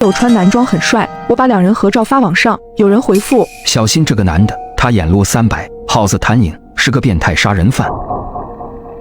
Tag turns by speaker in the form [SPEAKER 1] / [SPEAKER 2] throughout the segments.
[SPEAKER 1] 有穿男装很帅，我把两人合照发网上，有人回复：
[SPEAKER 2] 小心这个男的，他眼路300，耗子贪影，是个变态杀人犯。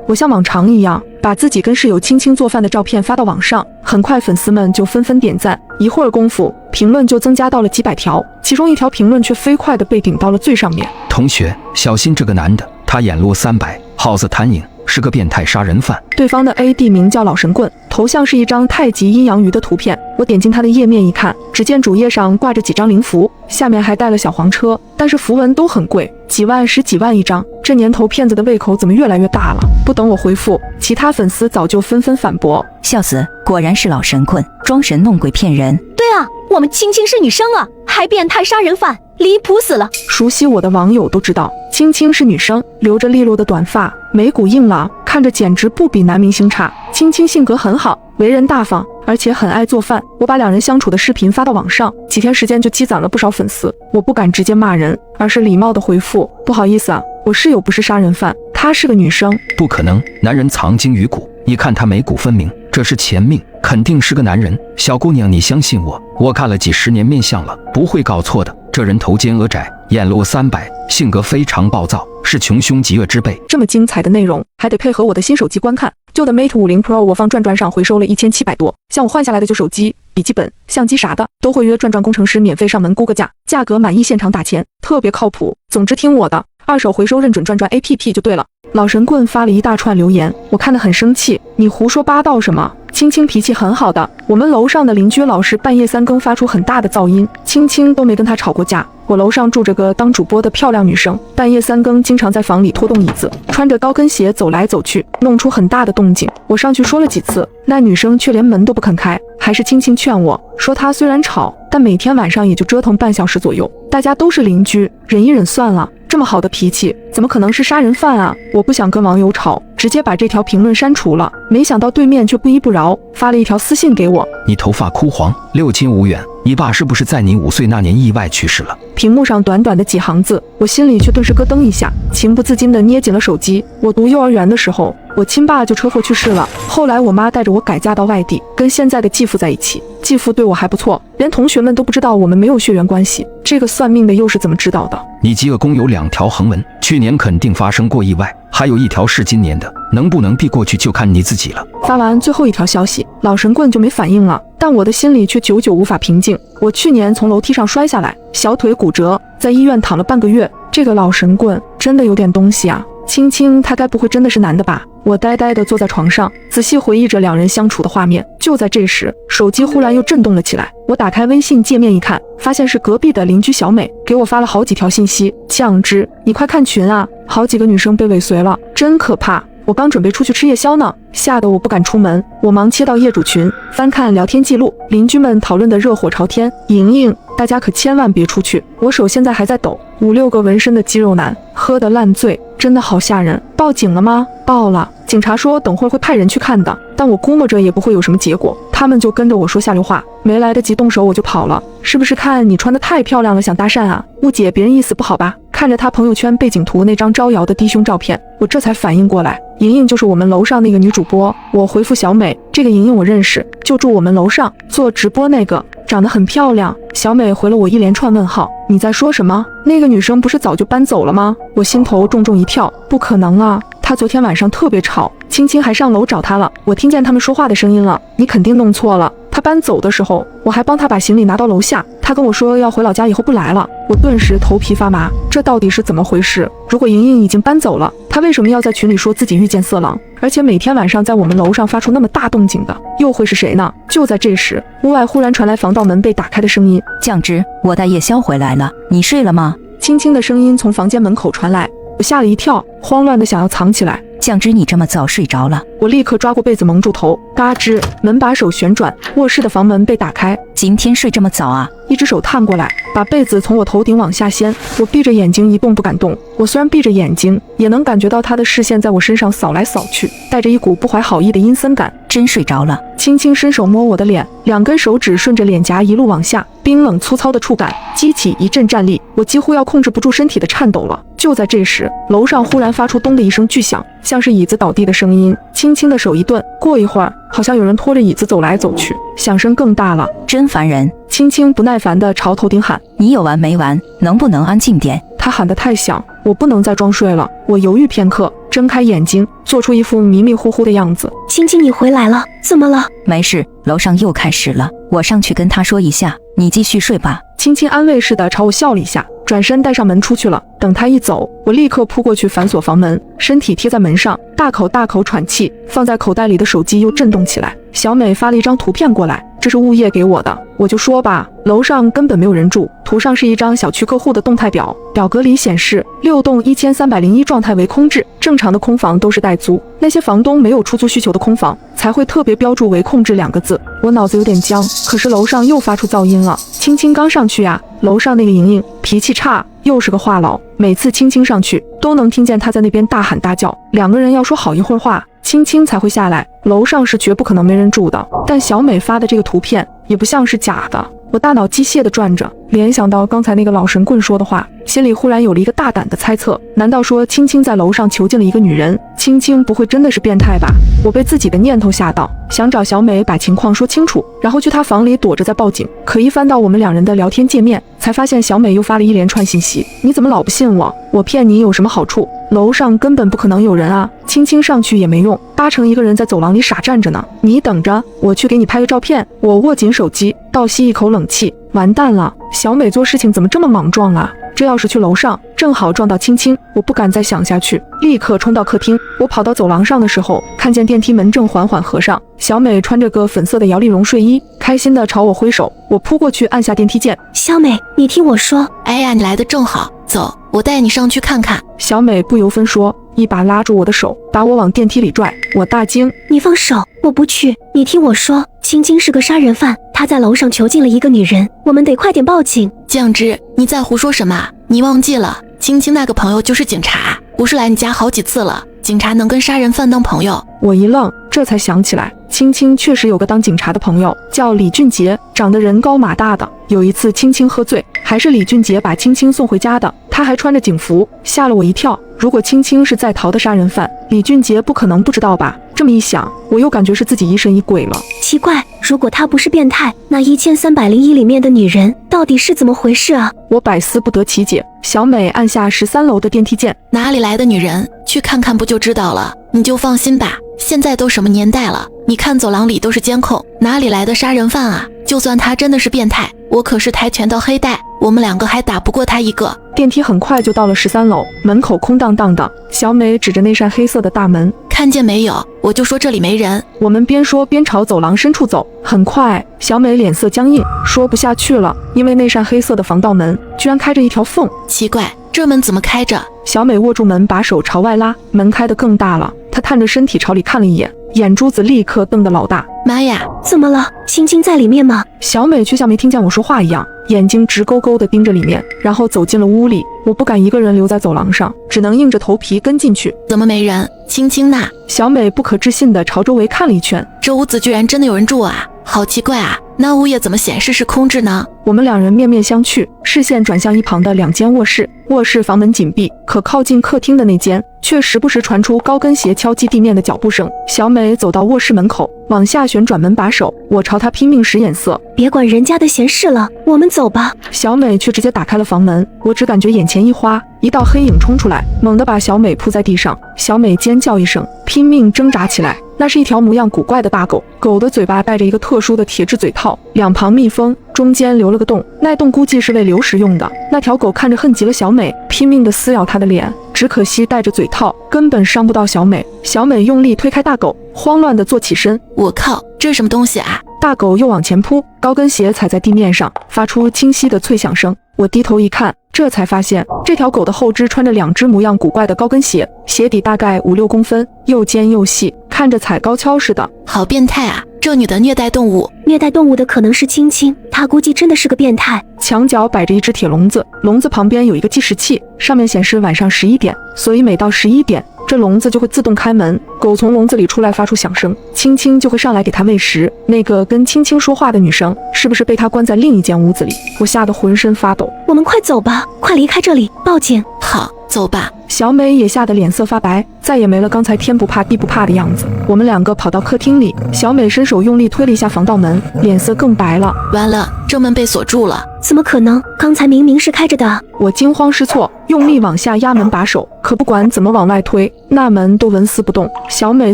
[SPEAKER 1] 我像往常一样把自己跟室友青青做饭的照片发到网上，很快粉丝们就纷纷点赞，一会儿功夫评论就增加到了几百条，其中一条评论却飞快地被顶到了最上面。
[SPEAKER 2] 同学，小心这个男的，他眼路300，耗子贪影，是个变态杀人犯。
[SPEAKER 1] 对方的 AD 名叫老神棍，头像是一张太极阴阳鱼的图片。我点进他的页面一看，只见主页上挂着几张灵符，下面还带了小黄车，但是符文都很贵，几万十几万一张。这年头骗子的胃口怎么越来越大了？不等我回复，其他粉丝早就纷纷反驳：
[SPEAKER 3] 笑死，果然是老神棍，装神弄鬼骗人。
[SPEAKER 4] 对啊，我们青青是女生啊，还变态杀人犯，离谱死了。
[SPEAKER 1] 熟悉我的网友都知道，青青是女生，留着利落的短发，眉骨硬朗，看着简直不比男明星差。青青性格很好，为人大方，而且很爱做饭。我把两人相处的视频发到网上，几天时间就积攒了不少粉丝。我不敢直接骂人，而是礼貌的回复：不好意思啊，我室友不是杀人犯，她是个女生。
[SPEAKER 2] 不可能，男人藏精于骨，你看他眉骨分明，这是前命，肯定是个男人。小姑娘，你相信我，我看了几十年面相了，不会搞错的。这人头尖额窄，眼路300，性格非常暴躁，是穷凶极恶之辈。
[SPEAKER 1] 这么精彩的内容，还得配合我的新手机观看。旧的 Mate 50 Pro 我放转转上回收了1700多，像我换下来的旧手机、笔记本、相机啥的，都会约转转工程师免费上门估个价，价格满意现场打钱，特别靠谱。总之听我的，二手回收认准转转 APP 就对了。老神棍发了一大串留言，我看得很生气，你胡说八道什么？青青脾气很好的，我们楼上的邻居老是半夜3更发出很大的噪音，青青都没跟他吵过架。我楼上住着个当主播的漂亮女生，半夜3更经常在房里拖动椅子，穿着高跟鞋走来走去，弄出很大的动静。我上去说了几次，那女生却连门都不肯开，还是青青劝我说，她虽然吵，但每天晚上也就折腾半小时左右，大家都是邻居，忍一忍算了。这么好的脾气，怎么可能是杀人犯啊？我不想跟网友吵，直接把这条评论删除了。没想到对面却不依不饶，发了一条私信给我：
[SPEAKER 2] 你头发枯黄，六亲无缘，你爸是不是在你5岁那年意外去世了？
[SPEAKER 1] 屏幕上短短的几行字，我心里却顿时咯噔一下，情不自禁地捏紧了手机。我读幼儿园的时候，我亲爸就车祸去世了，后来我妈带着我改嫁到外地，跟现在的继父在一起。继父对我还不错，连同学们都不知道我们没有血缘关系。这个算命的又是怎么知道的？
[SPEAKER 2] 你极恶宫有2条横纹，去年肯定发生过意外，还有1条是今年的，能不能避过去就看你自己了。
[SPEAKER 1] 发完最后一条消息，老神棍就没反应了，但我的心里却久久无法平静。我去年从楼梯上摔下来，小腿骨折，在医院躺了半个月。这个老神棍真的有点东西啊！青青他该不会真的是男的吧？我呆呆地坐在床上，仔细回忆着两人相处的画面。就在这时，手机忽然又震动了起来。我打开微信界面一看，发现是隔壁的邻居小美给我发了好几条信息：酱汁，你快看群啊，好几个女生被尾随了，真可怕。我刚准备出去吃夜宵呢，吓得我不敢出门。我忙切到业主群，翻看聊天记录，邻居们讨论的热火朝天。莹莹，大家可千万别出去，我手现在还在抖。5、6个纹身的肌肉男，喝得烂醉，真的好吓人。报警了吗？报了，警察说等会儿会派人去看的，但我估摸着也不会有什么结果，他们就跟着我说下流话，没来得及动手我就跑了。是不是看你穿得太漂亮了想搭讪啊？误解别人意思不好吧？看着他朋友圈背景图那张招摇的低胸照片，我这才反应过来，莹莹就是我们楼上那个女主播。我回复小美，这个莹莹我认识，就住我们楼上，做直播那个，长得很漂亮。小美回了我一连串问号，你在说什么？那个女生不是早就搬走了吗？我心头重重一跳，不可能啊，她昨天晚上特别吵，青青还上楼找她了，我听见他们说话的声音了。你肯定弄错了，她搬走的时候，我还帮她把行李拿到楼下，她跟我说要回老家以后不来了，我顿时头皮发麻，这到底是怎么回事？如果莹莹已经搬走了，她为什么要在群里说自己遇见色狼，而且每天晚上在我们楼上发出那么大动静的，又会是谁呢？就在这时，屋外忽然传来防盗门被打开的声音，
[SPEAKER 3] 酱汁，我带夜宵回来了，你睡了吗？
[SPEAKER 1] 轻轻的声音从房间门口传来，我吓了一跳，慌乱的想要藏起来。
[SPEAKER 3] 酱汁，你这么早睡着了？
[SPEAKER 1] 我立刻抓过被子蒙住头，嘎吱，门把手旋转，卧室的房门被打开。
[SPEAKER 3] 今天睡这么早啊？
[SPEAKER 1] 一只手探过来，把被子从我头顶往下掀。我闭着眼睛一动不敢动。我虽然闭着眼睛，也能感觉到他的视线在我身上扫来扫去，带着一股不怀好意的阴森感。
[SPEAKER 3] 真睡着了？
[SPEAKER 1] 轻轻伸手摸我的脸，2根手指顺着脸颊一路往下，冰冷粗糙的触感激起一阵战栗，我几乎要控制不住身体的颤抖了。就在这时，楼上忽然发出咚的一声巨响，像是椅子倒地的声音。青青的手一顿，过一会儿，好像有人拖着椅子走来走去，响声更大了。
[SPEAKER 3] 真烦人！
[SPEAKER 1] 青青不耐烦地朝头顶喊：“
[SPEAKER 3] 你有完没完？能不能安静点？”
[SPEAKER 1] 他喊得太响，我不能再装睡了。我犹豫片刻，睁开眼睛，做出一副迷迷糊糊的样子。
[SPEAKER 4] 青青，你回来了，怎么了？
[SPEAKER 3] 没事，楼上又开始了，我上去跟他说一下，你继续睡吧。
[SPEAKER 1] 青青安慰似的朝我笑了一下，转身带上门出去了。等他一走，我立刻扑过去反锁房门，身体贴在门上，大口大口喘气，放在口袋里的手机又震动起来。小美发了一张图片过来，这是物业给我的。我就说吧，楼上根本没有人住，图上是一张小区客户的动态表，表格里显示6栋1301状态为空置，正常的空房都是代租，那些房东没有出租需求的空房才会特别标注为空置2个字。我脑子有点僵，可是楼上又发出噪音了。青青刚上去呀，楼上那个莹莹脾气差，又是个话痨，每次青青上去都能听见她在那边大喊大叫，两个人要说好一会儿话，青青才会下来。楼上是绝不可能没人住的，但小美发的这个图片也不像是假的。我大脑机械地转着，联想到刚才那个老神棍说的话，心里忽然有了一个大胆的猜测：难道说青青在楼上囚禁了一个女人？青青不会真的是变态吧？我被自己的念头吓到，想找小美把情况说清楚，然后去她房里躲着再报警。可一翻到我们两人的聊天界面，才发现小美又发了一连串信息：你怎么老不信我？我骗你有什么好处？楼上根本不可能有人啊！青青上去也没用，8成一个人在走廊里傻站着呢。你等着，我去给你拍个照片。我握紧手机，倒吸一口冷气，完蛋了！小美做事情怎么这么莽撞啊？这要是去楼上，正好撞到青青，我不敢再想下去，立刻冲到客厅。我跑到走廊上的时候，看见电梯门正缓缓合上，小美穿着个粉色的摇粒绒睡衣，开心地朝我挥手。我扑过去按下电梯键。
[SPEAKER 4] 小美，你听我说。
[SPEAKER 5] 哎呀，你来的正好，走，我带你上去看看。
[SPEAKER 1] 小美不由分说，一把拉住我的手，把我往电梯里拽。我大惊，
[SPEAKER 4] 你放手，我不去。你听我说，青青是个杀人犯，他在楼上囚禁了一个女人，我们得快点报警。
[SPEAKER 5] 酱汁，你在胡说什么？你忘记了，青青那个朋友就是警察，不是来你家好几次了，警察能跟杀人犯当朋友？
[SPEAKER 1] 我一愣，这才想起来，青青确实有个当警察的朋友，叫李俊杰，长得人高马大的。有一次青青喝醉，还是李俊杰把青青送回家的，他还穿着警服，吓了我一跳。如果青青是在逃的杀人犯，李俊杰不可能不知道吧？这么一想，我又感觉是自己疑神疑鬼了。
[SPEAKER 4] 奇怪，如果他不是变态，那1301里面的女人到底是怎么回事啊？
[SPEAKER 1] 我百思不得其解。小美按下13楼的电梯键。
[SPEAKER 5] 哪里来的女人？去看看不就知道了。你就放心吧，现在都什么年代了，你看走廊里都是监控，哪里来的杀人犯啊？就算他真的是变态，我可是跆拳道黑带，我们2个还打不过他一个。
[SPEAKER 1] 电梯很快就到了13楼，门口空荡荡的。小美指着那扇黑色的大门，
[SPEAKER 5] 看见没有？我就说这里没人。
[SPEAKER 1] 我们边说边朝走廊深处走。很快，小美脸色僵硬，说不下去了，因为那扇黑色的防盗门居然开着一条缝。
[SPEAKER 5] 奇怪，这门怎么开着？
[SPEAKER 1] 小美握住门把手朝外拉，门开得更大了。她探着身体朝里看了一眼，眼珠子立刻瞪得老大。
[SPEAKER 5] 妈呀，
[SPEAKER 4] 怎么了？青青在里面吗？
[SPEAKER 1] 小美却像没听见我说话一样，眼睛直勾勾地盯着里面，然后走进了屋里。我不敢一个人留在走廊上，只能硬着头皮跟进去。
[SPEAKER 5] 怎么没人？青青呢？
[SPEAKER 1] 小美不可置信地朝周围看了一圈，
[SPEAKER 5] 这屋子居然真的有人住啊，好奇怪啊！那物业怎么显示是空置呢？
[SPEAKER 1] 我们两人面面相觑，视线转向一旁的2间卧室。卧室房门紧闭，可靠近客厅的那间却时不时传出高跟鞋敲击地面的脚步声。小美走到卧室门口，往下旋转门把手，我朝她拼命使眼色，
[SPEAKER 4] 别管人家的闲事了，我们走吧。
[SPEAKER 1] 小美却直接打开了房门，我只感觉眼前一花，一道黑影冲出来，猛地把小美扑在地上。小美尖叫一声，拼命挣扎起来。那是一条模样古怪的大狗，狗的嘴巴戴着一个特殊的铁质嘴套，两旁密封，中间留了个洞，那洞估计是喂流食用的。那条狗看着恨极了小美，拼命地撕咬她的脸，只可惜戴着嘴套，根本伤不到小美。小美用力推开大狗，慌乱地坐起身。
[SPEAKER 5] 我靠，这是什么东西啊？
[SPEAKER 1] 大狗又往前扑，高跟鞋踩在地面上，发出清晰的脆响声。我低头一看，这才发现这条狗的后肢穿着2只模样古怪的高跟鞋，鞋底大概5-6公分，又尖又细，看着踩高跷似的。
[SPEAKER 5] 好变态啊！这女的虐待动物，
[SPEAKER 4] 虐待动物的可能是青青，她估计真的是个变态。
[SPEAKER 1] 墙角摆着一只铁笼子，笼子旁边有一个计时器，上面显示晚上11点，所以每到11点，这笼子就会自动开门，狗从笼子里出来发出响声，青青就会上来给它喂食。那个跟青青说话的女生是不是被她关在另一间屋子里？我吓得浑身发抖。
[SPEAKER 4] 我们快走吧，快离开这里，报警。
[SPEAKER 5] 好，走吧。
[SPEAKER 1] 小美也吓得脸色发白，再也没了刚才天不怕地不怕的样子。我们两个跑到客厅里，小美伸手用力推了一下防盗门，脸色更白了。
[SPEAKER 5] 完了，这门被锁住了。
[SPEAKER 4] 怎么可能？刚才明明是开着的。
[SPEAKER 1] 我惊慌失措，用力往下压门把手，可不管怎么往外推，那门都纹丝不动。小美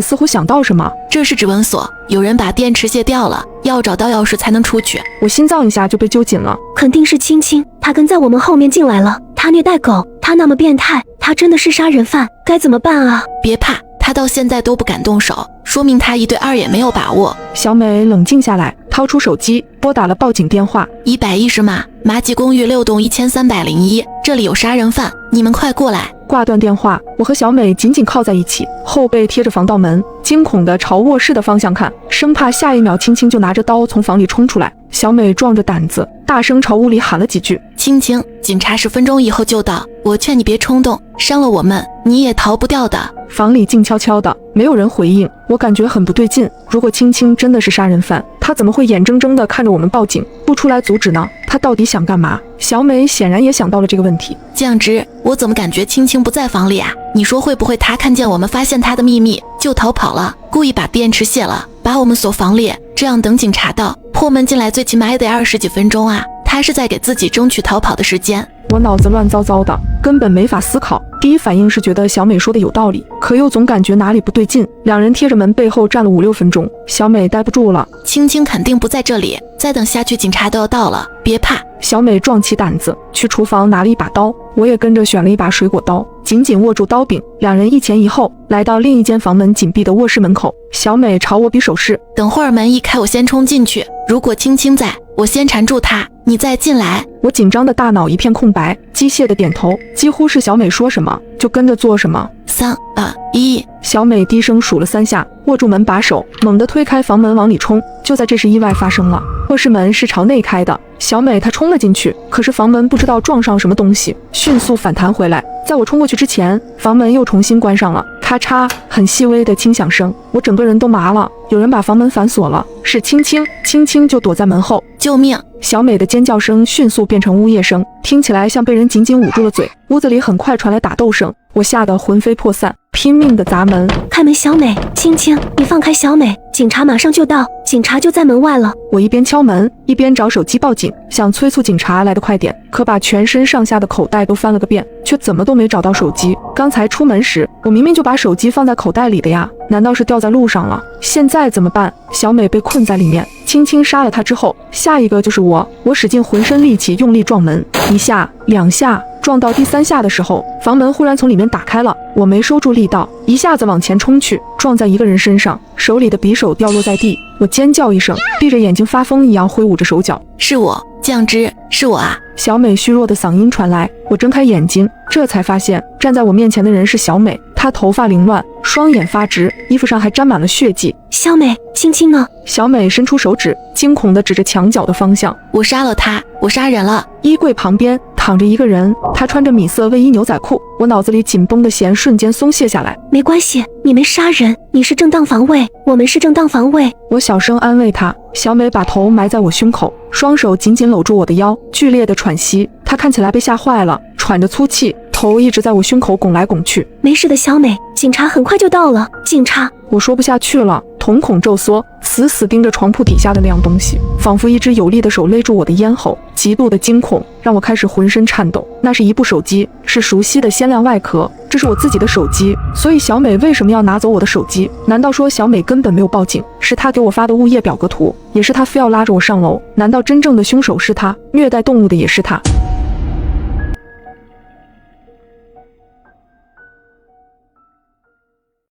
[SPEAKER 1] 似乎想到什么，
[SPEAKER 5] 这是指纹锁，有人把电池卸掉了，要找到钥匙才能出去。
[SPEAKER 1] 我心脏一下就被揪紧了。
[SPEAKER 4] 肯定是青青，她跟在我们后面进来了。她虐待狗，她那么变态，她真的是杀人犯，该怎么办啊？
[SPEAKER 5] 别怕，他到现在都不敢动手，说明他1对2也没有把握。
[SPEAKER 1] 小美冷静下来，掏出手机拨打了报警电话。
[SPEAKER 5] 110码，马吉公寓6栋1301，这里有杀人犯，你们快过来。
[SPEAKER 1] 挂断电话，我和小美紧紧靠在一起，后背贴着防盗门，惊恐地朝卧室的方向看，生怕下一秒青青就拿着刀从房里冲出来。小美壮着胆子，大声朝屋里喊了几句：“
[SPEAKER 5] 青青，警察10分钟以后就到，我劝你别冲动，伤了我们，你也逃不掉的。”
[SPEAKER 1] 房里静悄悄的，没有人回应，我感觉很不对劲。如果青青真的是杀人犯，她怎么会眼睁睁地看着我们报警，不出来阻止呢？她到底想干嘛？小美显然也想到了这个问题。
[SPEAKER 5] 酱汁，我怎么感觉青青不在房里啊？你说会不会她看见我们发现她的秘密就逃跑了，故意把电池卸了，把我们锁房里，这样等警察到，破门进来最起码也得20几分钟啊。她是在给自己争取逃跑的时间。
[SPEAKER 1] 我脑子乱糟糟的，根本没法思考。第一反应是觉得小美说的有道理，可又总感觉哪里不对劲。两人贴着门背后站了5、6分钟，小美待不住了。
[SPEAKER 5] 青青肯定不在这里，再等下去警察都要到了，别怕。
[SPEAKER 1] 小美壮起胆子去厨房拿了一把刀，我也跟着选了一把水果刀，紧紧握住刀柄。两人一前一后来到另一间房门紧闭的卧室门口，小美朝我比手势，
[SPEAKER 5] 等会儿门一开我先冲进去，如果青青在，我先缠住她，你再进来。
[SPEAKER 1] 我紧张的大脑一片空白，机械的点头，几乎是小美说什么就跟着做什么。
[SPEAKER 5] 3、2、1，
[SPEAKER 1] 小美低声数了3下，握住门把手，猛地推开房门往里冲。就在这时，意外发生了，卧室门是朝内开的，小美她冲了进去，可是房门不知道撞上什么东西，迅速反弹回来。在我冲过去之前，房门又重新关上了，咔嚓，很细微的轻响声，我整个人都麻了。有人把房门反锁了，是青青，青青就躲在门后。
[SPEAKER 5] 救命！
[SPEAKER 1] 小美的尖叫声迅速变成呜咽声，听起来像被人紧紧捂住了嘴。屋子里很快传来打斗声，我吓得魂飞魄散，拼命的砸门。
[SPEAKER 4] 开门，小美，青青，你放开小美，警察马上就到，警察就在门外了。
[SPEAKER 1] 我一边敲门一边找手机报警，想催促警察来得快点，可把全身上下的口袋都翻了个遍，却怎么都没找到手机。刚才出门时，我明明就把手机放在口袋里的呀，难道是掉在路上了？现在怎么办？小美被困在里面，青青杀了她之后，下一个就是我。我使尽浑身力气用力撞门，1下2下，撞到第3下的时候，房门忽然从里面打开了，我没收住力道，一下子往前冲去，撞在一个人身上，手里的匕首掉落在地，我尖叫一声，闭着眼睛发疯一样挥舞着手脚。
[SPEAKER 5] 是我，酱汁，是我啊！
[SPEAKER 1] 小美虚弱的嗓音传来，我睁开眼睛，这才发现站在我面前的人是小美，她头发凌乱，双眼发直，衣服上还沾满了血迹。
[SPEAKER 4] 小美，青青呢？
[SPEAKER 1] 小美伸出手指，惊恐地指着墙角的方向。
[SPEAKER 5] 我杀了他，我杀人了。
[SPEAKER 1] 衣柜旁边躺着一个人，他穿着米色卫衣牛仔裤，我脑子里紧绷的弦瞬间松懈下来。
[SPEAKER 4] 没关系，你没杀人，你是正当防卫，我们是正当防卫。
[SPEAKER 1] 我小声安慰她。小美把头埋在我胸口，双手紧紧搂住我的腰，剧烈的喘息。她看起来被吓坏了，喘着粗气，头一直在我胸口拱来拱去。
[SPEAKER 4] 没事的，小美，警察很快就到了。警察，
[SPEAKER 1] 我说不下去了，瞳孔骤缩，死死盯着床铺底下的那样东西，仿佛一只有力的手勒住我的咽喉。极度的惊恐让我开始浑身颤抖。那是一部手机，是熟悉的鲜亮外壳，这是我自己的手机。所以小美为什么要拿走我的手机？难道说小美根本没有报警，是她给我发的物业表格图，也是她非要拉着我上楼？难道真正的凶手是她，虐待动物的也是她？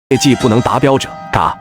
[SPEAKER 6] 业绩不能达标者，嘎。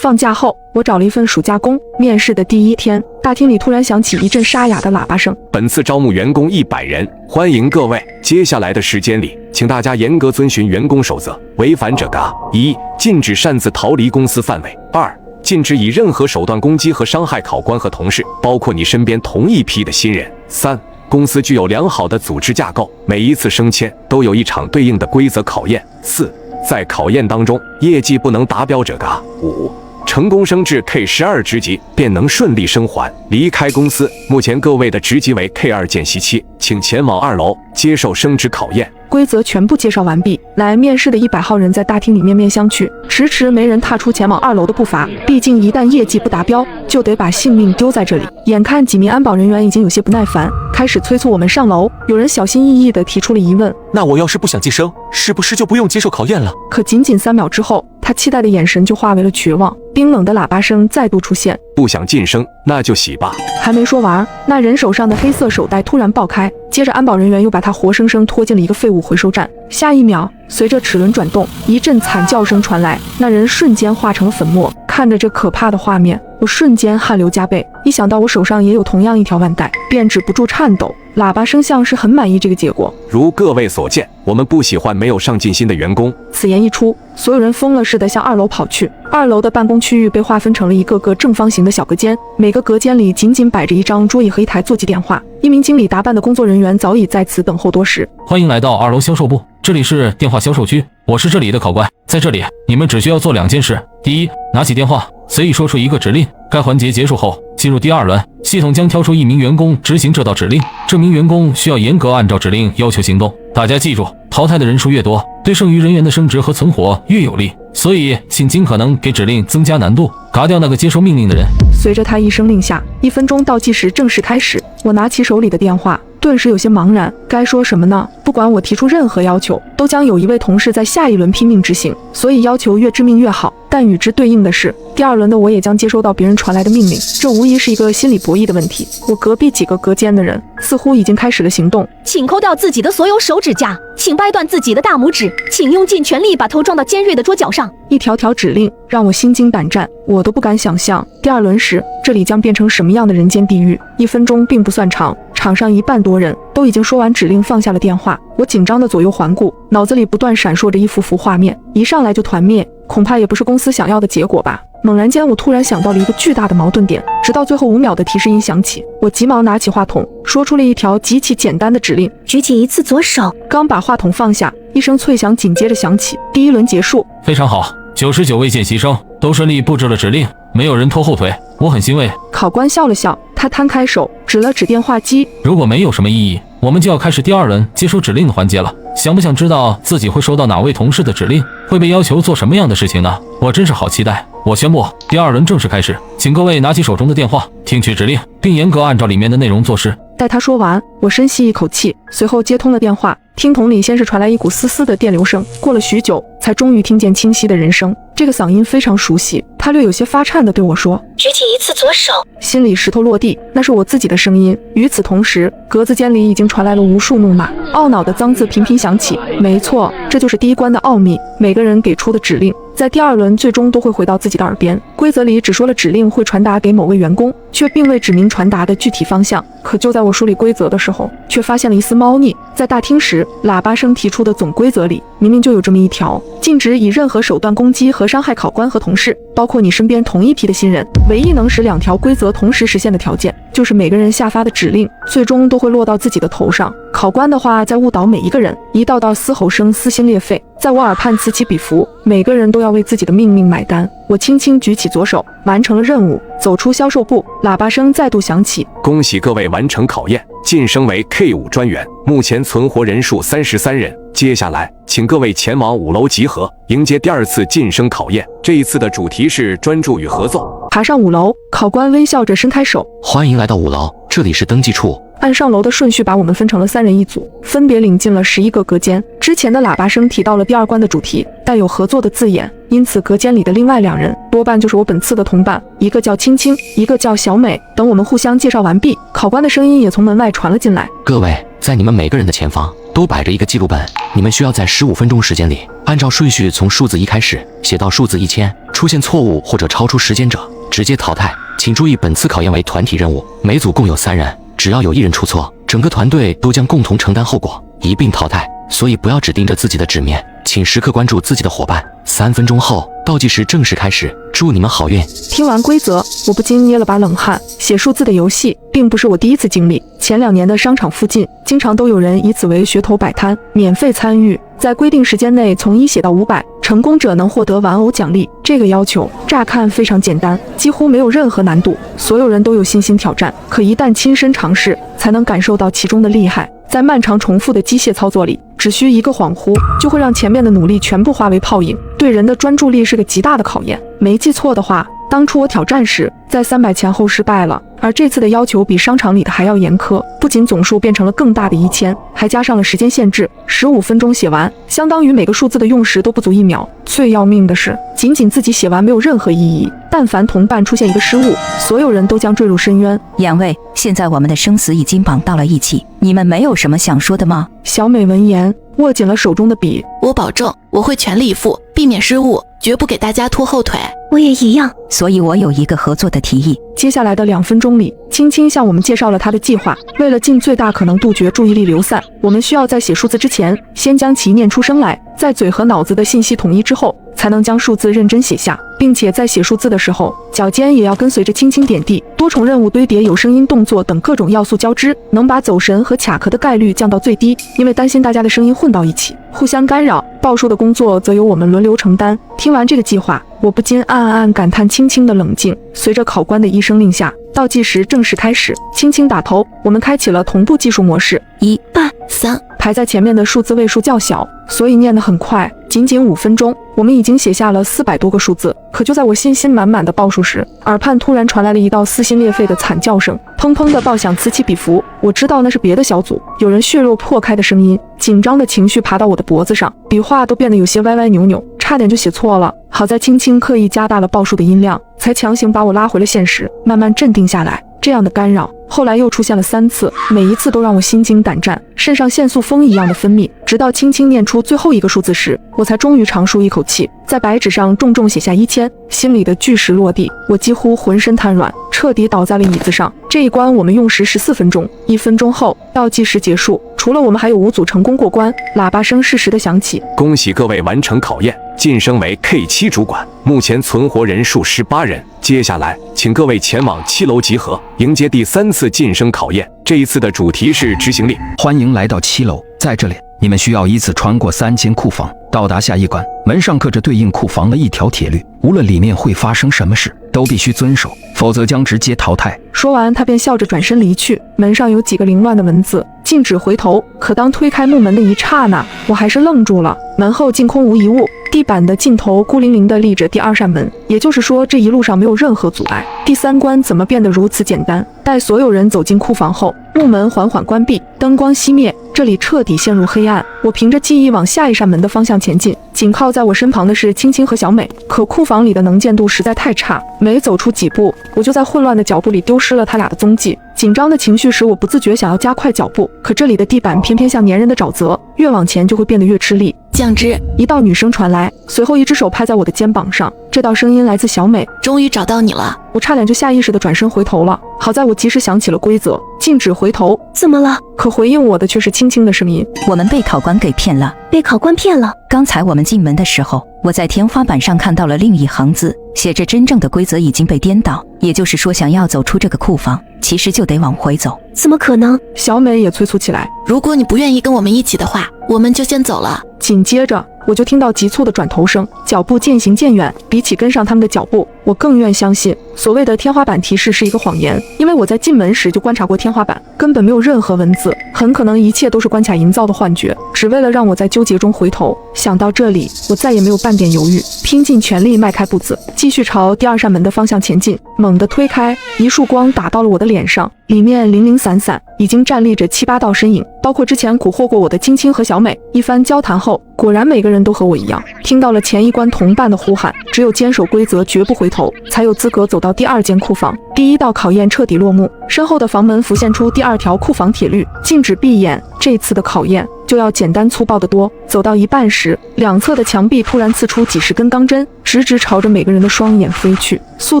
[SPEAKER 1] 放假后，我找了一份暑假工。面试的第1天，大厅里突然响起一阵沙哑的喇叭声。
[SPEAKER 6] 本次招募员工100人，欢迎各位。接下来的时间里，请大家严格遵循员工守则，违反者嘎：1. 禁止擅自逃离公司范围；2. 禁止以任何手段攻击和伤害考官和同事，包括你身边同一批的新人；3. 公司具有良好的组织架构，每一次升迁都有一场对应的规则考验；4. 在考验当中，业绩不能达标者嘎；5. 成功升至 K12 职级，便能顺利升还离开公司。目前各位的职级为 K2 见习期，请前往2楼接受升职考验。
[SPEAKER 1] 规则全部介绍完毕，来面试的100号人在大厅里面面相觑，迟迟没人踏出前往2楼的步伐。毕竟一旦业绩不达标，就得把性命丢在这里。眼看几名安保人员已经有些不耐烦，开始催促我们上楼。有人小心翼翼地提出了疑问：
[SPEAKER 7] 那我要是不想晋升，是不是就不用接受考验了？
[SPEAKER 1] 可仅仅3秒之后，他期待的眼神就化为了绝望。冰冷的喇叭声再度出现：
[SPEAKER 6] 不想晋升，那就洗吧。
[SPEAKER 1] 还没说完，那人手上的黑色手带突然爆开，接着安保人员又把他活生生拖进了一个废物回收站。下一秒，随着齿轮转动，一阵惨叫声传来，那人瞬间化成了粉末。看着这可怕的画面，我瞬间汗流浃背。一想到我手上也有同样一条腕带，便止不住颤抖。喇叭声像是很满意这个结果。
[SPEAKER 6] 如各位所见，我们不喜欢没有上进心的员工。
[SPEAKER 1] 此言一出，所有人疯了似的向2楼跑去。2楼的办公区域被划分成了一个个正方形的小隔间，每个隔间里仅仅摆着一张桌椅和一台座机电话。一名经理打扮的工作人员早已在此等候多时。
[SPEAKER 8] 欢迎来到2楼销售部，这里是电话销售区，我是这里的考官。在这里，你们只需要做2件事：第一，拿起电话，随意说出一个指令。该环节结束后，进入第2轮，系统将挑出1名员工执行这道指令。这名员工需要严格按照指令要求行动。大家记住，淘汰的人数越多，对剩余人员的升职和存活越有利。所以，请尽可能给指令增加难度，嘎掉那个接收命令的人。
[SPEAKER 1] 随着他一声令下，1分钟倒计时正式开始。我拿起手里的电话，顿时有些茫然，该说什么呢？不管我提出任何要求，都将有一位同事在下一轮拼命执行，所以要求越致命越好。但与之对应的是，第2轮的我也将接收到别人传来的命令，这无疑是一个心理博弈的问题。我隔壁几个隔间的人似乎已经开始了行动。
[SPEAKER 9] 请抠掉自己的所有手指甲，请掰断自己的大拇指，请用尽全力把头撞到尖锐的桌角上。
[SPEAKER 1] 一条条指令让我心惊胆战，我都不敢想象第2轮时这里将变成什么样的人间地狱。1分钟并不算长，场上1半多人都已经说完指令，放下了电话。我紧张的左右环顾，脑子里不断闪烁着一幅幅画面，一上来就团灭，恐怕也不是公司想要的结果吧。猛然间，我突然想到了一个巨大的矛盾点，直到最后5秒的提示音响起，我急忙拿起话筒，说出了一条极其简单的指令：
[SPEAKER 4] 举起一次左手。
[SPEAKER 1] 刚把话筒放下，一声脆响紧接着响起，第1轮结束。
[SPEAKER 8] 非常好，99位见习生都顺利布置了指令，没有人拖后腿，我很欣慰。
[SPEAKER 1] 考官笑了笑，他摊开手指了指电话机。
[SPEAKER 8] 如果没有什么异议，我们就要开始第2轮接收指令的环节了。想不想知道自己会收到哪位同事的指令，会被要求做什么样的事情呢？我真是好期待。我宣布第2轮正式开始，请各位拿起手中的电话，听取指令，并严格按照里面的内容做事。
[SPEAKER 1] 待他说完，我深吸一口气，随后接通了电话。听筒里先是传来一股丝丝的电流声，过了许久，才终于听见清晰的人声。这个嗓音非常熟悉，他略有些发颤地对我说：
[SPEAKER 4] 举起一次左手。
[SPEAKER 1] 心里石头落地，那是我自己的声音。与此同时，格子间里已经传来了无数怒骂，懊恼的脏字频频响起。没错，这就是第1关的奥秘，每个人给出的指令在第2轮最终都会回到自己的耳边。规则里只说了指令会传达给某位员工，却并未指明传达的具体方向。可就在我梳理规则的时候，却发现了一丝猫腻。在大厅时，喇叭声提出的总规则里明明就有这么一条，禁止以任何手段攻击和伤害考官和同事，包括你身边同一批的新人。唯一能使2条规则同时实现的条件，就是每个人下发的指令最终都会落到自己的头上。考官的话在误导每一个人，一道道嘶吼声撕心裂肺，在我耳畔此起彼伏，每个人都要为自己的命运买单。我轻轻举起左手，完成了任务，走出销售部，喇叭声再度响起。
[SPEAKER 6] 恭喜各位完成考验，晋升为 K5 专员，目前存活人数33人。接下来，请各位前往5楼集合，迎接第2次晋升考验。这一次的主题是专注与合作。
[SPEAKER 1] 爬上5楼，考官微笑着伸开手：
[SPEAKER 7] 欢迎来到5楼，这里是登记处。
[SPEAKER 1] 按上楼的顺序把我们分成了3人一组，分别领进了11个隔间。之前的喇叭声提到了第2关的主题，带有合作的字眼，因此隔间里的另外2人多半就是我本次的同伴，一个叫青青，一个叫小美。等我们互相介绍完毕，考官的声音也从门外传了进来：
[SPEAKER 7] 各位，在你们每个人的前方都摆着一个记录本，你们需要在15分钟时间里，按照顺序从数字1开始写到数字1000，出现错误或者超出时间者直接淘汰。请注意，本次考验为团体任务，每组共有3人，只要有1人出错，整个团队都将共同承担后果，一并淘汰。所以不要只盯着自己的纸面，请时刻关注自己的伙伴。3分钟后，倒计时正式开始，祝你们好运。
[SPEAKER 1] 听完规则，我不禁捏了把冷汗。写数字的游戏并不是我第一次经历，前2年的商场附近经常都有人以此为噱头摆摊，免费参与，在规定时间内从1写到500，成功者能获得玩偶奖励。这个要求乍看非常简单，几乎没有任何难度，所有人都有信心挑战。可一旦亲身尝试，才能感受到其中的厉害。在漫长重复的机械操作里，只需一个恍惚，就会让前面的努力全部化为泡影，对人的专注力是个极大的考验。没记错的话，当初我挑战时，在300前后失败了，而这次的要求比商场里的还要严苛，不仅总数变成了更大的1000，还加上了时间限制，15分钟写完，相当于每个数字的用时都不足1秒。最要命的是，仅仅自己写完没有任何意义，但凡同伴出现一个失误，所有人都将坠入深渊。
[SPEAKER 3] 两位，现在我们的生死已经绑到了一起，你们没有什么想说的吗？
[SPEAKER 1] 小美闻言，握紧了手中的笔。
[SPEAKER 5] 我保证我会全力以赴，避免失误，绝不给大家拖后腿。
[SPEAKER 4] 我也一样。
[SPEAKER 3] 所以我有一个合作的提议。
[SPEAKER 1] 接下来的2分钟里，青青向我们介绍了他的计划。为了尽最大可能杜绝注意力流散，我们需要在写数字之前，先将其念出声来，在嘴和脑子的信息统一之后，才能将数字认真写下，并且在写数字的时候，脚尖也要跟随着轻轻点地。多重任务堆叠、有声音、动作等各种要素交织，能把走神和卡壳的概率降到最低。因为担心大家的声音混到一起，互相干扰，报数的工作则由我们轮流承担。听完这个计划，我不禁暗感叹青青的冷静。随着考官的一声令下，倒计时正式开始。轻轻打头，我们开启了同步计数模式。
[SPEAKER 3] 1、
[SPEAKER 5] 8、3。
[SPEAKER 1] 排在前面的数字位数较小，所以念得很快。仅仅5分钟，我们已经写下了400多个数字。可就在我信心满满的报数时，耳畔突然传来了一道撕心裂肺的惨叫声，砰砰的爆响此起彼伏。我知道那是别的小组有人血肉破开的声音。紧张的情绪爬到我的脖子上，笔画都变得有些歪歪扭扭，差点就写错了。好在青青刻意加大了报数的音量，才强行把我拉回了现实，慢慢镇定下来。这样的干扰后来又出现了3次，每一次都让我心惊胆战，肾上腺素风一样的分泌。直到轻轻念出最后一个数字时，我才终于长舒一口气，在白纸上重重写下1000，心里的巨石落地，我几乎浑身瘫软，彻底倒在了椅子上。这一关我们用时14分钟，1分钟后倒计时结束，除了我们还有5组成功过关。喇叭声适时的响起，
[SPEAKER 6] 恭喜各位完成考验，晋升为 K7 主管，目前存活人数18人。接下来请各位前往7楼集合，迎接第3次晋升考验。这一次的主题是执行力。
[SPEAKER 2] 欢迎来到7楼，在这里你们需要依次穿过3间库房，到达下一关。门上刻着对应库房的一条铁律，无论里面会发生什么事，都必须遵守，否则将直接淘汰。
[SPEAKER 1] 说完，他便笑着转身离去。门上有几个凌乱的文字，禁止回头。可当推开木门的一刹那，我还是愣住了。门后竟空无一物，地板的尽头孤零零地立着第2扇门，也就是说，这一路上没有任何阻碍。第3关怎么变得如此简单？待所有人走进库房后，木门缓缓关闭，灯光熄灭，这里彻底陷入黑暗。我凭着记忆往下一扇门的方向前进，紧靠在我身旁的是青青和小美。可库房里的能见度实在太差，每走出几步，我就在混乱的脚步里丢失了他俩的踪迹。紧张的情绪使我不自觉想要加快脚步，可这里的地板偏偏像粘人的沼泽，越往前就会变得越吃力。
[SPEAKER 5] 酱汁，
[SPEAKER 1] 一道女声传来，随后一只手拍在我的肩膀上。这道声音来自小美。
[SPEAKER 5] 终于找到你了。
[SPEAKER 1] 我差点就下意识地转身回头了，好在我及时想起了规则，禁止回头。
[SPEAKER 4] 怎么了？
[SPEAKER 1] 可回应我的却是轻轻的声音。
[SPEAKER 3] 我们被考官给骗了。
[SPEAKER 4] 被考官骗了？
[SPEAKER 3] 刚才我们进门的时候，我在天花板上看到了另一行字，写着真正的规则已经被颠倒，也就是说想要走出这个库房，其实就得往回走。
[SPEAKER 4] 怎么可能？
[SPEAKER 1] 小美也催促起来。
[SPEAKER 5] 如果你不愿意跟我们一起的话，我们就先走了。
[SPEAKER 1] 紧接着我就听到急促的转头声，脚步渐行渐远。比起跟上他们的脚步，我更愿相信所谓的天花板提示是一个谎言，因为我在进门时就观察过天花板，根本没有任何文字，很可能一切都是关卡营造的幻觉，只为了让我在纠结中回头。想到这里，我再也没有半点犹豫，拼尽全力迈开步子，继续朝第2扇门的方向前进。猛地推开，一束光打到了我的脸上，里面零零散散已经站立着7、8道身影，包括之前蛊惑过我的青青和小美。一番交谈后，果然每个人都和我一样，听到了前一关同伴的呼喊，只有坚守规则绝不回头，才有资格走到第2间库房。第1道考验彻底落幕，身后的房门浮现出第2条库房铁律，禁止闭眼。这次的考验就要简单粗暴得多。走到一半时，两侧的墙壁突然刺出几十根钢针，直直朝着每个人的双眼飞去，速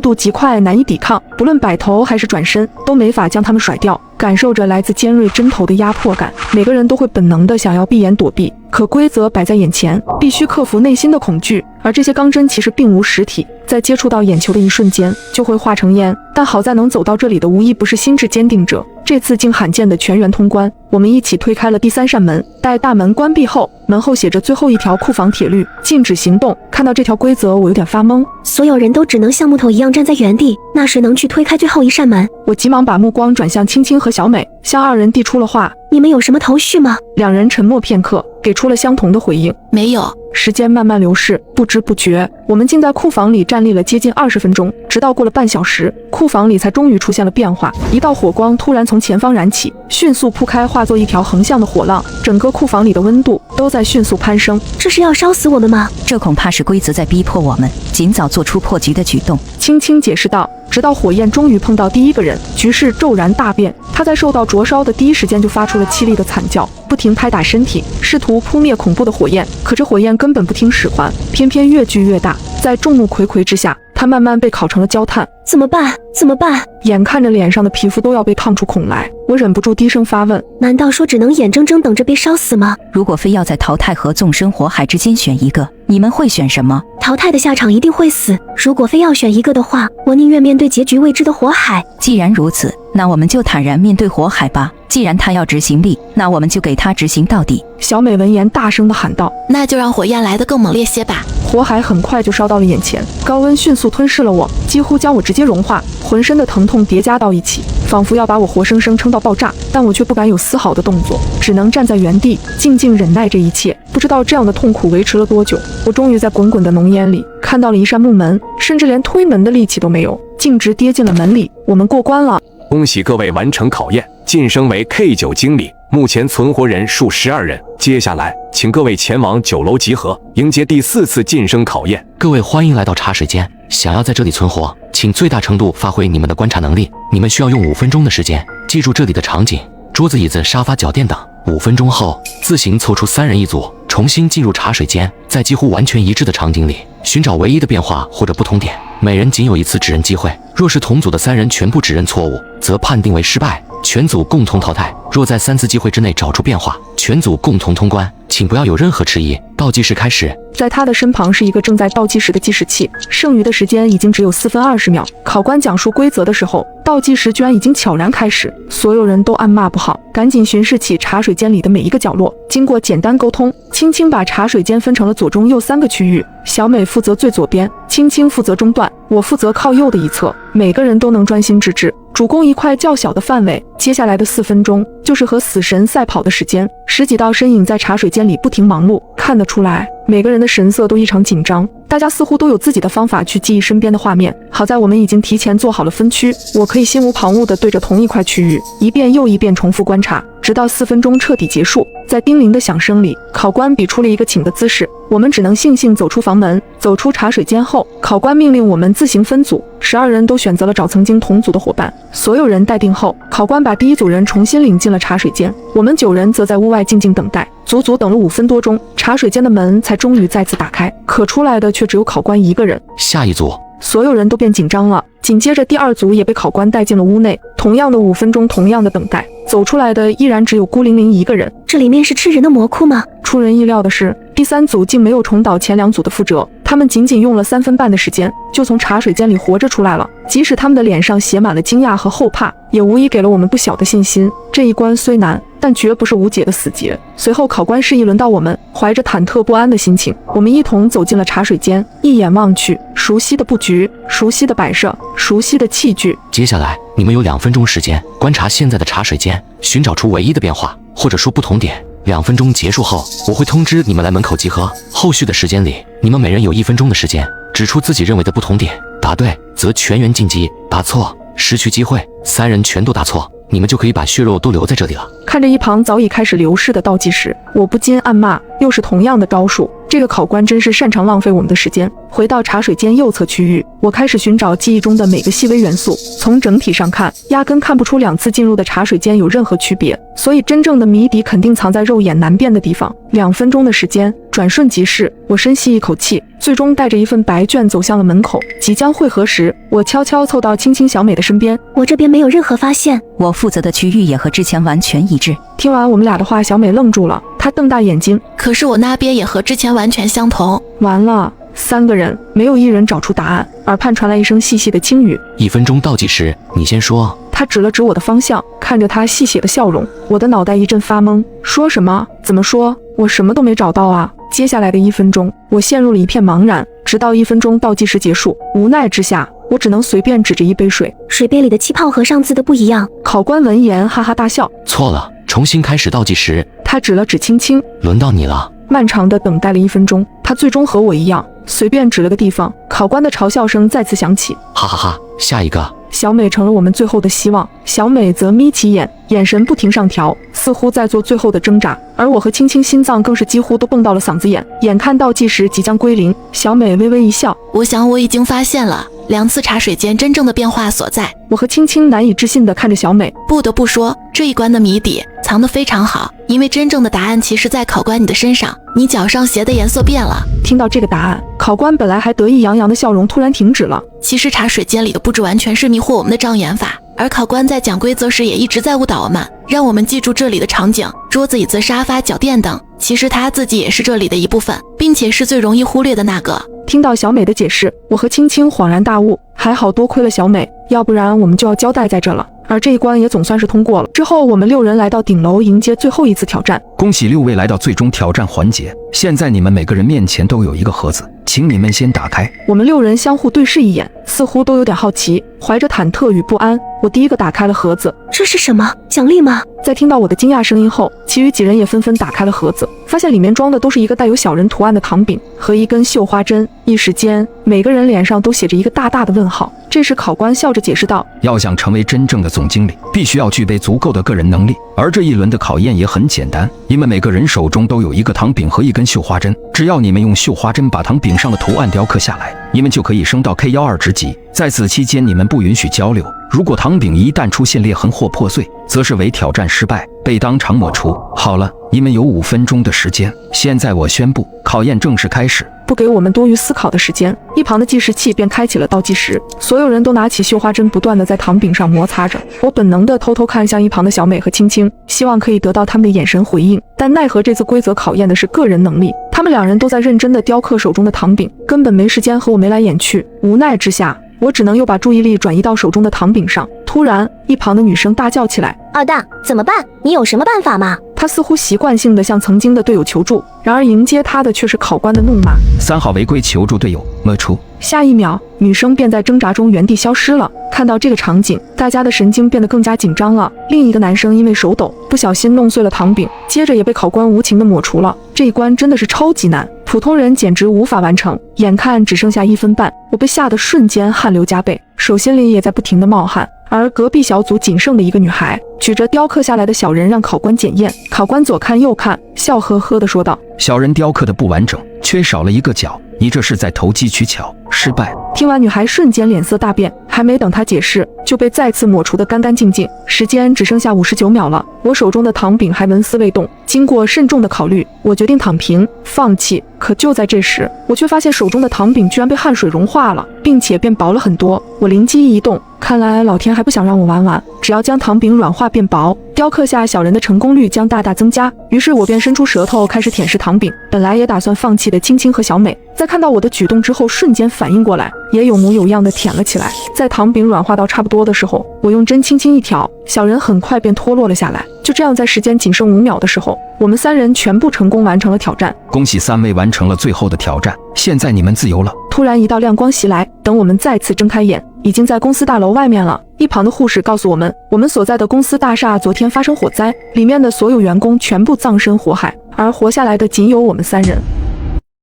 [SPEAKER 1] 度极快，难以抵抗，不论摆头还是转身都没法将它们甩掉。感受着来自尖锐针头的压迫感，每个人都会本能的想要闭眼躲避，可规则摆在眼前，必须克服内心的恐惧。而这些钢针其实并无实体，在接触到眼球的一瞬间就会化成烟。但好在能走到这里的无一不是心智坚定者，这次竟罕见的全员通关。我们一起推开了第3扇门，待大门关闭后，门后写着最后一条库房铁律，禁止行动。看到这条规则，我有点发懵。
[SPEAKER 4] 所有人都只能像木头一样站在原地，那谁能去推开最后一扇门？
[SPEAKER 1] 我急忙把目光转向青青和小美，向2人递出了话。
[SPEAKER 4] 你们有什么头绪吗
[SPEAKER 1] ？2人沉默片刻，给出了相同的回应。
[SPEAKER 5] 没有。
[SPEAKER 1] 时间慢慢流逝，不知不觉，我们竟在库房里站立了接近20分钟，直到过了半小时，库房里才终于出现了变化。一道火光突然从前方燃起，迅速铺开，化作一条横向的火浪，整个库房里的温度都在迅速攀升。
[SPEAKER 4] 这是要烧死我们吗？
[SPEAKER 3] 这恐怕是规则在逼迫我们尽早做出破局的举动。
[SPEAKER 1] 青青解释道。直到火焰终于碰到第1个人，局势骤然大变。他在受到灼烧的第一时间就发出了凄厉的惨叫，不停拍打身体，试图扑灭恐怖的火焰。可这火焰根本不听使唤，偏偏越聚越大。在众目睽睽之下，他慢慢被烤成了焦炭。
[SPEAKER 4] 怎么办？怎么办？
[SPEAKER 1] 眼看着脸上的皮肤都要被烫出孔来，我忍不住低声发问：
[SPEAKER 4] 难道说只能眼睁睁等着被烧死吗？
[SPEAKER 3] 如果非要在淘汰和纵身火海之间选一个，你们会选什么？
[SPEAKER 4] 淘汰的下场一定会死，如果非要选一个的话，我宁愿面对结局未知的火海。
[SPEAKER 3] 既然如此，那我们就坦然面对火海吧。既然他要执行力，那我们就给他执行到底。
[SPEAKER 1] 小美闻言大声地喊道：
[SPEAKER 5] 那就让火焰来得更猛烈些吧。
[SPEAKER 1] 火海很快就烧到了眼前，高温迅速吞噬了我，几乎将我直接融化，浑身的疼痛叠加到一起，仿佛要把我活生生撑到爆炸。但我却不敢有丝毫的动作，只能站在原地静静忍耐这一切。不知道这样的痛苦维持了多久，我终于在滚滚的浓烟里看到了一扇木门，甚至连推门的力气都没有，径直跌进了门里。我们过关了。
[SPEAKER 6] 恭喜各位完成考验，晋升为 K9 经理，目前存活人数12人。接下来请各位前往9楼集合，迎接第4次晋升考验。
[SPEAKER 7] 各位欢迎来到茶水间，想要在这里存活，请最大程度发挥你们的观察能力。你们需要用5分钟的时间，记住这里的场景、桌子、椅子、沙发、脚垫等。5分钟后，自行凑出3人一组，重新进入茶水间，在几乎完全一致的场景里寻找唯一的变化或者不同点。每人仅有1次指认机会，若是同组的3人全部指认错误，则判定为失败，全组共同淘汰。若在3次机会之内找出变化，全组共同通关。请不要有任何迟疑，倒计时开始。
[SPEAKER 1] 在他的身旁是一个正在倒计时的计时器，剩余的时间已经只有4分20秒。考官讲述规则的时候，倒计时居然已经悄然开始，所有人都暗骂不好，赶紧巡视起茶水间里的每一个角落。经过简单沟通，青青把茶水间分成了左中右3个区域，小美负责最左边，青青负责中段，我负责靠右的一侧。每个人都能专心致志，主攻一块较小的范围。接下来的4分钟就是和死神赛跑的时间，10几道身影在茶水间里不停忙碌，看得出来每个人的神色都异常紧张，大家似乎都有自己的方法去记忆身边的画面。好在我们已经提前做好了分区，我可以心无旁骛地对着同一块区域一遍又一遍重复观察，直到4分钟彻底结束。在叮铃的响声里，考官比出了一个请的姿势，我们只能悻悻走出房门。走出茶水间后，考官命令我们自行分组，12人都选择了找曾经同组的伙伴。所有人待定后，考官把第1组人重新领进了茶水间，我们9人则在屋外静静等待。足足等了5分多钟，茶水间的门才终于再次打开，可出来的却只有考官一个人。
[SPEAKER 7] 下一组，
[SPEAKER 1] 所有人都变紧张了。紧接着第2组也被考官带进了屋内，同样的5分钟，同样的等待，走出来的依然只有孤零零一个人。
[SPEAKER 4] 这里面是吃人的魔窟吗？
[SPEAKER 1] 出人意料的是，第3组竟没有重蹈前2组的覆辙，他们仅仅用了3分半的时间，就从茶水间里活着出来了。即使他们的脸上写满了惊讶和后怕，也无疑给了我们不小的信心。这一关虽难，但绝不是无解的死结。随后考官示意轮到我们，怀着忐忑不安的心情，我们一同走进了茶水间。一眼望去，熟悉的布局，熟悉的摆设，熟悉的器具。
[SPEAKER 7] 接下来你们有2分钟时间观察现在的茶水间，寻找出唯一的变化，或者说不同点。2分钟结束后，我会通知你们来门口集合。后续的时间里，你们每人有1分钟的时间，指出自己认为的不同点。答对则全员晋级，答错失去机会。3人全都答错，你们就可以把血肉都留在这里了。
[SPEAKER 1] 看着一旁早已开始流逝的倒计时，我不禁暗骂，又是同样的招数，这个考官真是擅长浪费我们的时间。回到茶水间右侧区域，我开始寻找记忆中的每个细微元素。从整体上看，压根看不出2次进入的茶水间有任何区别，所以真正的谜底肯定藏在肉眼难辨的地方。2分钟的时间转瞬即逝，我深吸一口气，最终带着一份白卷走向了门口。即将汇合时，我悄悄凑到青青小美的身边，
[SPEAKER 4] 我这边没有任何发现，
[SPEAKER 3] 我负责的区域也和之前完全一致。
[SPEAKER 1] 听完我们俩的话，小美愣住了，她瞪大眼睛，
[SPEAKER 5] 可是我那边也和之前完全相同。
[SPEAKER 1] 完了， 3个人没有一人找出答案，耳畔传来一声细细的轻语。
[SPEAKER 7] 1分钟倒计时，你先说。
[SPEAKER 1] 他指了指我的方向，看着他戏谑的笑容，我的脑袋一阵发懵。说什么？怎么说？我什么都没找到啊！接下来的1分钟，我陷入了一片茫然，直到1分钟倒计时结束，无奈之下，我只能随便指着一杯水，
[SPEAKER 4] 水杯里的气泡和上次的不一样。
[SPEAKER 1] 考官闻言哈哈大笑，
[SPEAKER 7] 错了，重新开始倒计时。
[SPEAKER 1] 他指了指青青，
[SPEAKER 7] 轮到你了。
[SPEAKER 1] 漫长的等待了1分钟，他最终和我一样，随便指了个地方。考官的嘲笑声再次响起，
[SPEAKER 7] 哈哈哈，下一个。
[SPEAKER 1] 小美成了我们最后的希望，小美则眯起眼，眼神不停上调，似乎在做最后的挣扎。而我和青青心脏更是几乎都蹦到了嗓子眼。眼看倒计时即将归零，小美微微一笑，
[SPEAKER 5] 我想我已经发现了2次茶水间真正的变化所在。
[SPEAKER 1] 我和青青难以置信地看着小美，
[SPEAKER 5] 不得不说，这一关的谜底藏得非常好，因为真正的答案其实在考官你的身上，你脚上鞋的颜色变了。
[SPEAKER 1] 听到这个答案，考官本来还得意洋洋的笑容突然停止了。
[SPEAKER 5] 其实茶水间里的布置完全是迷惑我们的障眼法，而考官在讲规则时也一直在误导我们，让我们记住这里的场景，桌子、椅子、沙发、脚垫等，其实他自己也是这里的一部分，并且是最容易忽略的那个。
[SPEAKER 1] 听到小美的解释，我和青青恍然大悟，还好多亏了小美，要不然我们就要交代在这了。而这一关也总算是通过了。之后我们6人来到顶楼迎接最后一次挑战。
[SPEAKER 2] 恭喜6位来到最终挑战环节，现在你们每个人面前都有一个盒子，请你们先打开。
[SPEAKER 1] 我们6人相互对视一眼，似乎都有点好奇，怀着忐忑与不安，我第一个打开了盒子。
[SPEAKER 4] 这是什么？奖励吗？
[SPEAKER 1] 在听到我的惊讶声音后，其余几人也纷纷打开了盒子，发现里面装的都是一个带有小人图案的糖饼和一根绣花针。一时间，每个人脸上都写着一个大大的问号。这时考官笑着解释道，
[SPEAKER 2] 要想成为真正的总经理，必须要具备足够的个人能力，而这一轮的考验也很简单，你们每个人手中都有一个糖饼和一根绣花针，只要你们用绣花针把糖饼上的图案雕刻下来，你们就可以升到 K12职级。在此期间你们不允许交流，如果糖饼一旦出现裂痕或破碎，则是为挑战失败，被当场抹除。好了，你们有5分钟的时间，现在我宣布考验正式开始。
[SPEAKER 1] 不给我们多余思考的时间，一旁的计时器便开启了倒计时，所有人都拿起绣花针不断地在糖饼上摩擦着。我本能地偷偷看向一旁的小美和青青，希望可以得到他们的眼神回应，但奈何这次规则考验的是个人能力，他们2人都在认真地雕刻手中的糖饼，根本没时间和我眉来眼去。无奈之下，我只能又把注意力转移到手中的糖饼上。突然，一旁的女生大叫起来：“
[SPEAKER 9] 二大，怎么办？你有什么办法吗？”
[SPEAKER 1] 她似乎习惯性地向曾经的队友求助，然而迎接她的却是考官的怒骂
[SPEAKER 2] ：“3号违规求助队友，抹除。”
[SPEAKER 1] 下一秒，女生便在挣扎中原地消失了。看到这个场景，大家的神经变得更加紧张了。另一个男生因为手抖，不小心弄碎了糖饼，接着也被考官无情地抹除了。这一关真的是超级难，普通人简直无法完成。眼看只剩下1分半，我被吓得瞬间汗流浃背，手心里也在不停地冒汗。而隔壁小组仅剩的一个女孩举着雕刻下来的小人让考官检验，考官左看右看，笑呵呵地说道：“
[SPEAKER 2] 小人雕刻的不完整，缺少了一个角，你这是在投机取巧，失败。”
[SPEAKER 1] 听完，女孩瞬间脸色大变，还没等她解释，就被再次抹除得干干净净。时间只剩下59秒了，我手中的糖饼还纹丝未动。经过慎重的考虑，我决定躺平放弃。可就在这时，我却发现手中的糖饼居然被汗水融化了，并且变薄了很多。我灵机一动，看来老天还不想让我玩完，只要将糖饼软化变薄，雕刻下小人的成功率将大大增加。于是我便伸出舌头开始舔舐糖饼。本来也打算放弃的青青和小美，在看到我的举动之后，瞬间反应过来，也有模有样的舔了起来。在糖饼软化到差不多的时候，我用针轻轻一挑，小人很快便脱落了下来。就这样，在时间仅剩5秒的时候，我们3人全部成功完成了挑战。
[SPEAKER 2] 恭喜3位完成了最后的挑战，现在你们自由了。
[SPEAKER 1] 突然一道亮光袭来，等我们再次睁开眼，已经在公司大楼外面了。一旁的护士告诉我们，我们所在的公司大厦昨天发生火灾，里面的所有员工全部葬身火海，而活下来的仅有我们3人。